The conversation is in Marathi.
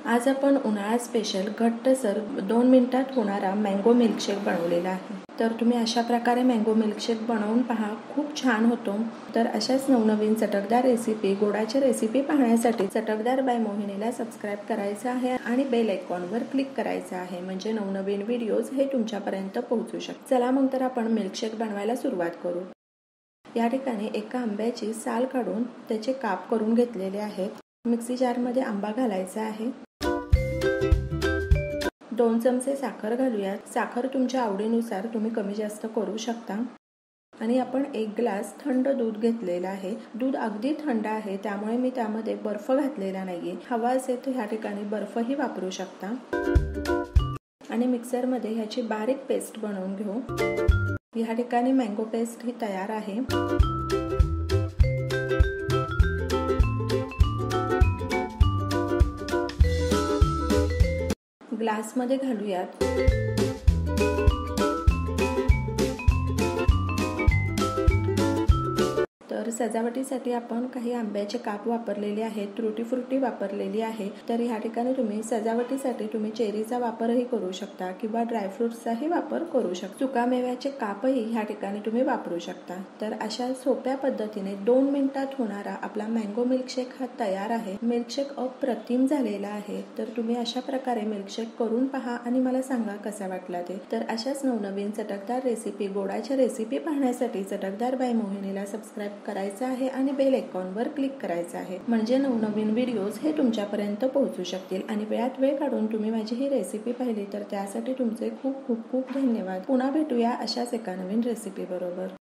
आज आपण उन्हाळा स्पेशल घट्टसर 2 मिनिटात होणारा मँगो मिल्कशेक बनवलेला आहे। तर तुम्ही अशा प्रकारे मँगो मिल्कशेक बनवून पहा, खूप छान होतो। तर अशाच नवनवीन चटकदार रेसिपी, गोडाची रेसिपी पाहण्यासाठी चटकदार बाय मोहिनीला सबस्क्राइब करायचं आहे आणि बेल आयकॉनवर क्लिक करायचं आहे, म्हणजे नवनवीन व्हिडिओज हे तुमच्यापर्यंत पोहोचू शकतात। चला मग तर आपण मिल्कशेक बनवायला सुरुवात करू। या ठिकाणी एका आंब्याची साल काढून त्याचे काप करून घेतलेले आहेत। मिक्सी जारमध्ये आंबा घालायचा आहे। 2 चमचे साखर घालूयात। साखर तुमच्या आवडीनुसार तुम्ही कमी जास्त करू शकता। आणि आपण 1 ग्लास थंड दूध घेतलेला आहे। दूध अगदी थंड आहे, त्यामुळे मी त्यामध्ये बर्फ घातलेला नाहीये। हवा असेल तर ह्या ठिकाणी बर्फही वापरू शकता। आणि मिक्सरमध्ये ह्याची बारीक पेस्ट बनवून घेऊ। ह्या ठिकाणी मँगो पेस्ट ही तयार आहे। ग्लासमध्ये घालूयात। तर सजावटीसाठी आपण काही आंब्याचे काप वापरलेले आहेत, ट्रुटी फ्रुटी वापरलेली आहे। तर ह्या ठिकाणी तुम्ही सजावटीसाठी तुम्ही चेरीचा वापरही करू शकता किंवा ड्रायफ्रुट्सचाही वापर करू शकता। सुकामेव्याचे कापही ह्या ठिकाणी तुम्ही वापरू शकता। तर अशा सोप्या पद्धतीने 2 मिनिटात होणारा आपला मँगो मिल्कशेक हा तयार आहे। मिल्कशेक अप्रतिम झालेला आहे। तर तुम्ही अशा प्रकारे मिल्कशेक करून पहा आणि मला सांगा कसा वाटला ते। तर अशाच नवनवीन चटकदार रेसिपी, गोडाच्या रेसिपी पाहण्यासाठी चटकदार बाय मोहिनीला सबस्क्राइब करायचं आहे आणि बेल आयकॉनवर क्लिक करायचं आहे, म्हणजे नवनवीन व्हिडिओज हे तुमच्यापर्यंत पोहोचू शकतील। आणि वेळात वेळ काढून तुम्ही माझी ही रेसिपी पाहिली तर त्यासाठी तुमचे खूप खूप खूप धन्यवाद। पुन्हा भेटूया अशाच एका नवीन रेसिपी बरोबर।